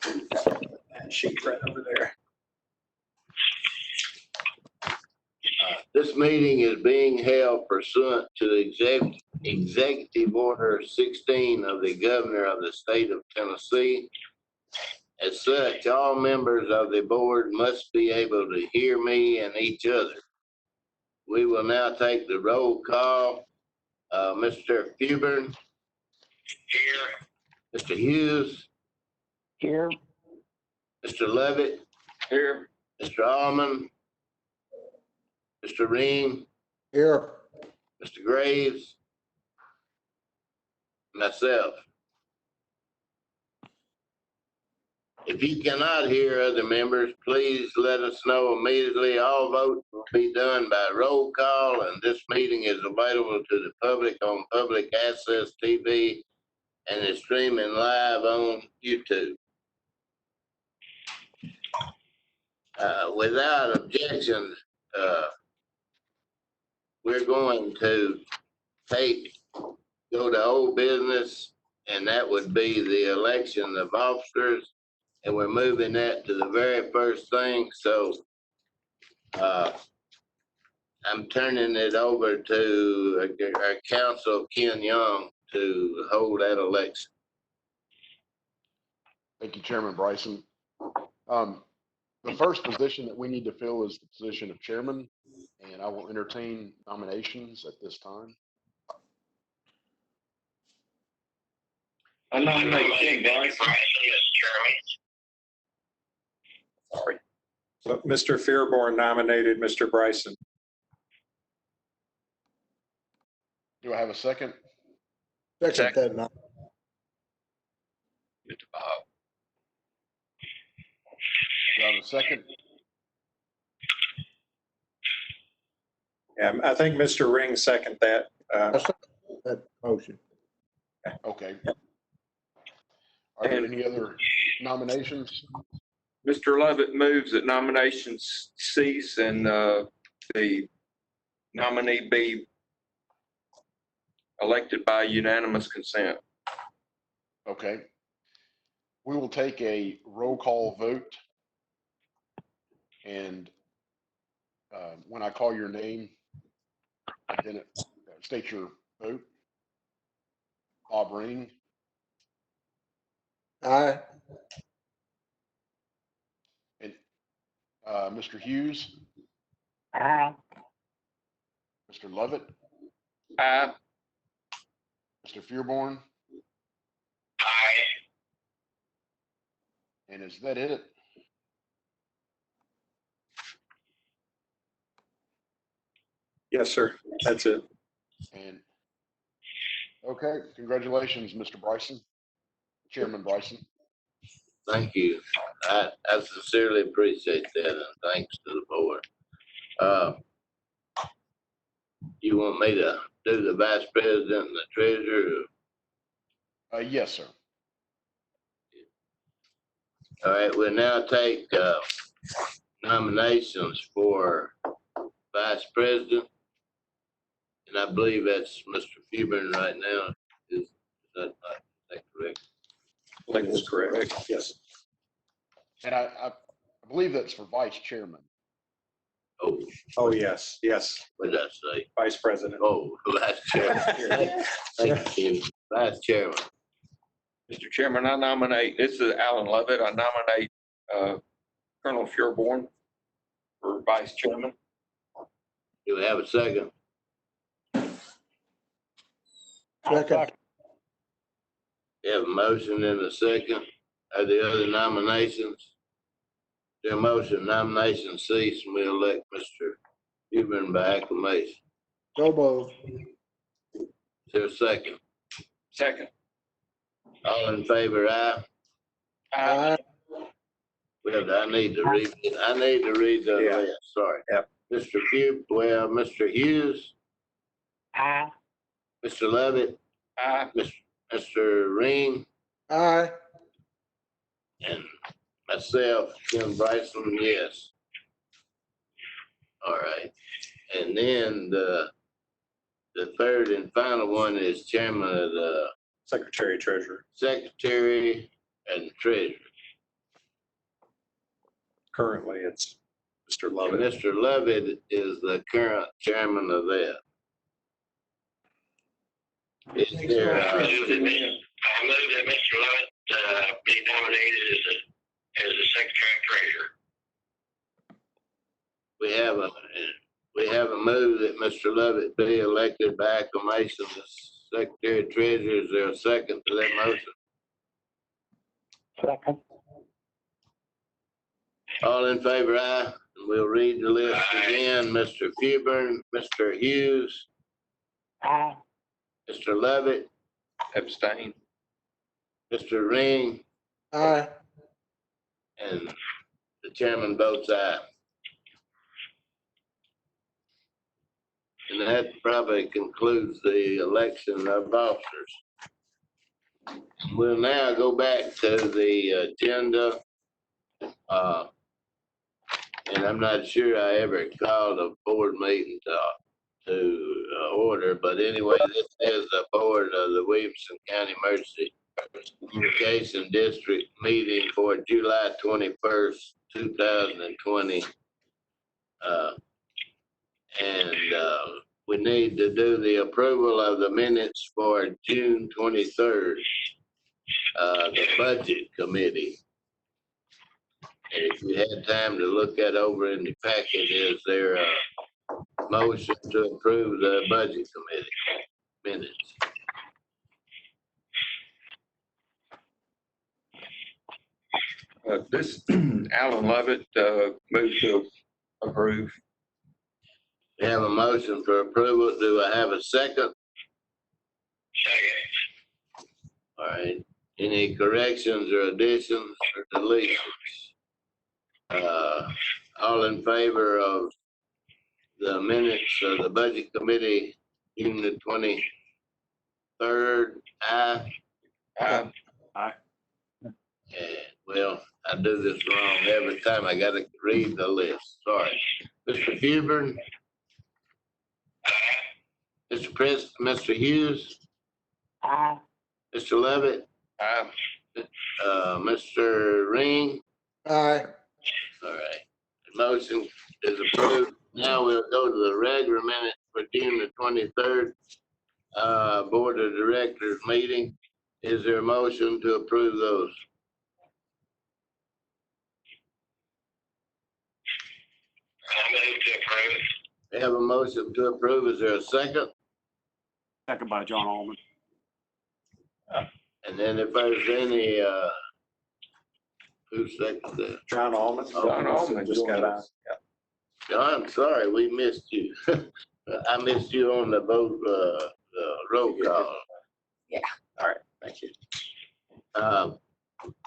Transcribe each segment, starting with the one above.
That sheet right over there. This meeting is being held pursuant to the Executive Order 16 of the Governor of the State of Tennessee. As such, all members of the board must be able to hear me and each other. We will now take the roll call. Mr. Fubern. Here. Mr. Hughes. Here. Mr. Levitt. Here. Mr. Allman. Mr. Ream. Here. Mr. Graves. Myself. If you cannot hear other members, please let us know immediately. All votes will be done by roll call, and this meeting is available to the public on Public Access TV and is streaming live on YouTube. Without objection, we're going to go to old business, and that would be the election of officers. And we're moving that to the very first thing. So I'm turning it over to our counsel, Ken Young, to hold that election. Thank you, Chairman Bryson. The first position that we need to fill is the position of chairman, and I will entertain nominations at this time. I nominate Ken Bryson. Sorry. So Mr. Fearborn nominated Mr. Bryson. Do I have a second? Second that now. Mr. Bob. Do I have a second? I think Mr. Ring seconded that. That motion. Okay. Are there any other nominations? Mr. Lovett moves that nominations cease and the nominee be elected by unanimous consent. Okay. We will take a roll call vote. And when I call your name, state your vote. Bob Ring. Aye. And Mr. Hughes. Aye. Mr. Lovett. Aye. Mr. Fearborn. Aye. And is that it? Yes, sir. That's it. And okay, congratulations, Mr. Bryson, Chairman Bryson. Thank you. I sincerely appreciate that, and thanks to the board. You want me to do the vice president and the treasurer? Yes, sir. All right, we'll now take nominations for vice president. And I believe that's Mr. Fubern right now. Is that correct? I think that's correct. Yes. And I believe that's for vice chairman. Oh, yes. Yes. What did I say? Vice President. Oh, vice chairman. Thank you, vice chairman. Mr. Chairman, I nominate, this is Alan Lovett, I nominate Colonel Fearborn for vice chairman. Do we have a second? Second. We have a motion and a second. Are there other nominations? There a motion, nomination cease, and we elect Mr. Fubern by acclamation. So moved. Is there a second? Second. All in favor, aye? Aye. Well, I need to read the Yeah. list, sorry. Yep. Mr. Hughes, Aye. Mr. Levitt, Aye. Mr. Ring, Aye. and myself, Ken Bryson, yes. All right. And then the third and final one is chairman of the Secretary Treasurer. secretary and treasurer. Currently, it's Mr. And Lovett. Mr. Lovett is the current chairman of that. Is there, I move that Mr. Lovett be nominated as the secretary treasurer. we have a move that Mr. Lovett be elected by acclamation as secretary treasurer. Is there a second to that motion? Second. All in favor, aye. We'll read the list again. Mr. Fewburn, Mr. Hughes, Aye. Mr. Lovett, Abstain. Mr. Ring, Aye. and the chairman votes aye. And that probably concludes the election of officers. We'll now go back to the agenda. And I'm not sure I ever called a board meeting to order, but anyway, this is the board of the Williamson County Emergency Communication District meeting for July 21st, 2020. We need to do the approval of the minutes for June 23rd, the budget committee. And if you had time to look that over in the packet, is there a motion to approve the budget committee minutes? This Alan Lovett moved to approve. We have a motion for approval. Do I have a second? Second. All right. Any corrections or additions or deletions? All in favor of the minutes of the budget committee, June the 23rd, aye? Well, I do this wrong every time. I gotta read the list. Sorry. Mr. Fewburn? Mr. Hughes? Aye. Mr. Lovett? Aye. Mr. Ring? Aye. All right. The motion is approved. Now we'll go to the regular minute for June the 23rd, Board of Directors meeting. Is there a motion to approve those? I move to approve. We have a motion to approve. Is there a second? Second by John Allman. And then if there's any, who seconded that? John Allman. John Allman Just got on. John, sorry, we missed you. I missed you on the vote, roll call. Thank you.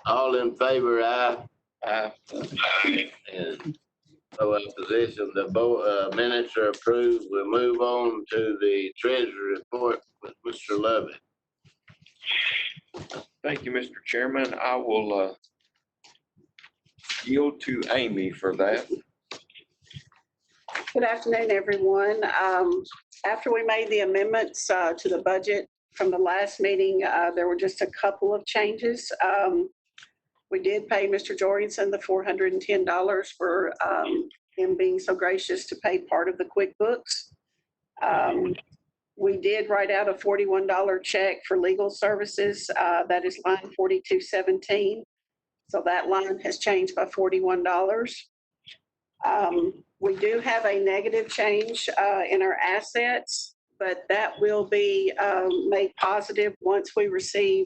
All in favor, aye? Aye. Aye. And no opposition. The minutes are approved. We'll move on to the Treasury Report with Mr. Lovett. Thank you, Mr. Chairman. I will yield to Amy for that. Good afternoon, everyone. After we made the amendments to the budget from the last meeting, there were just a couple of changes. We did pay Mr. Jorgensen the $410 for him being so gracious to pay part of the QuickBooks. We did write out a $41 check for legal services. That is line 4217. So that line has changed by $41. We do have a negative change in our assets, but that will be made positive once we receive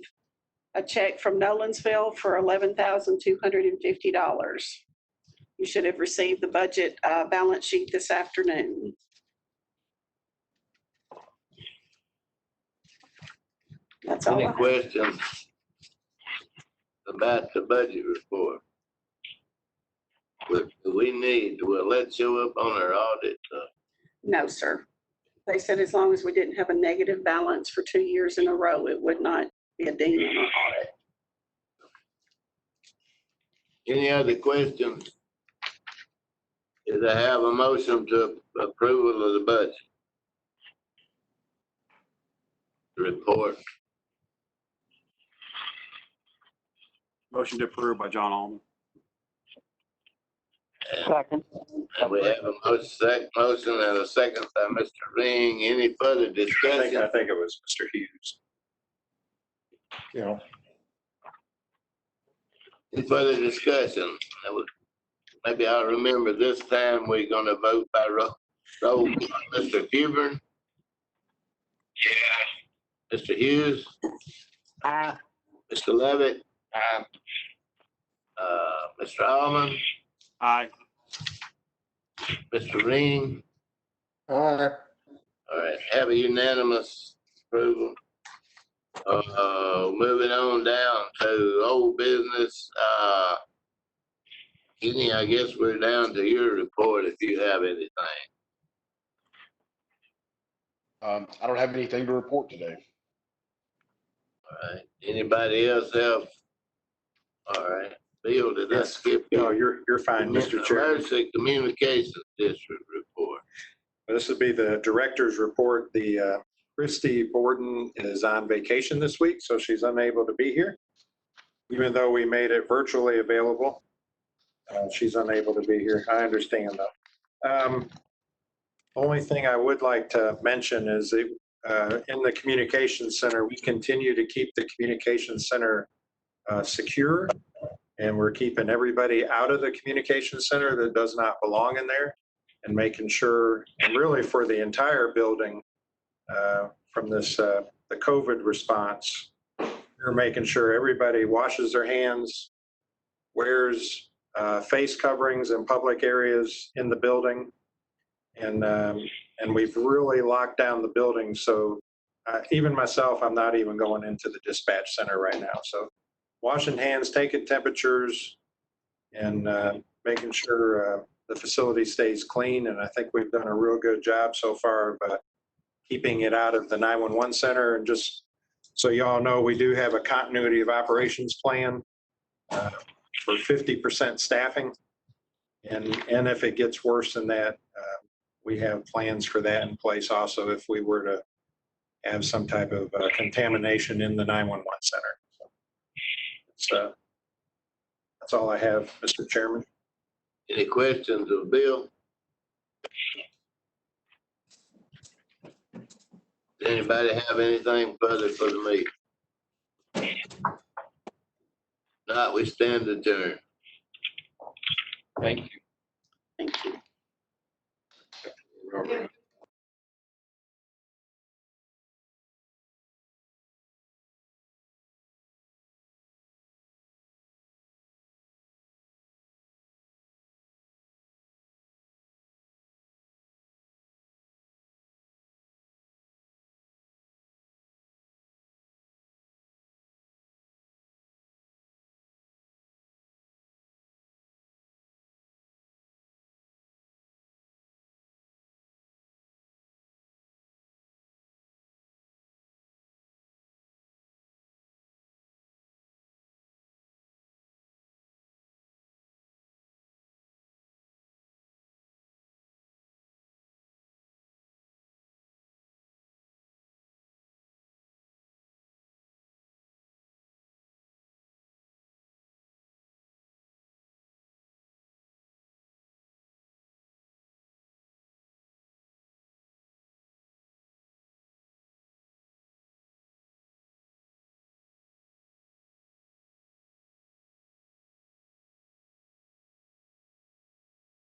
a check from Nolensville for $11,250. You should have received the budget balance sheet this afternoon. That's all I Any have. questions about the budget report? Will that show up on our audit? No, sir. They said as long as we didn't have a negative balance for 2 years in a row, it would not be a ding on our audit. Any other questions? Did I have a motion to approval of the budget? The report. Motion to approve by John Allman. Second. And we have a motion and a second by Mr. Ring. Any further I discussion? think it was Mr. Hughes. You know, Any further discussion? Maybe I'll remember this time we're gonna vote by roll. Mr. Huber, Yeah, Mr. Hughes, Aye. Mr. Levitt, Aye. Mr. Almond, aye. Mr. Ring. Aye. All right, have a unanimous approval. Moving on down to old business, Kenny, I guess we're down to your report if you have anything. I don't have anything to report today. All right, anybody else have? All right, Bill, did I Yes. skip you? No, you're fine, Mr. Chairman. Emergency Communications District report. This would be the director's report. The Christy Borden is on vacation this week, so she's unable to be here. Even though we made it virtually available, she's unable to be here. I understand though. Only thing I would like to mention is that in the communications center, we continue to keep the communications center secure. And we're keeping everybody out of the communications center that does not belong in there, and making sure, and really for the entire building, from this, the COVID response, we're making sure everybody washes their hands, wears face coverings in public areas in the building. And we've really locked down the building. So even myself, I'm not even going into the dispatch center right now. So washing hands, taking temperatures, and making sure the facility stays clean. And I think we've done a real good job so far about keeping it out of the 911 center. And just so y'all know, we do have a continuity of operations plan for 50% staffing. And if it gets worse than that, we have plans for that in place also if we were to have some type of contamination in the 911 center. So that's all I have, Mr. Chairman. Any questions of Bill? Does anybody have anything further for the meeting? Not, we stand adjourned. Thank you.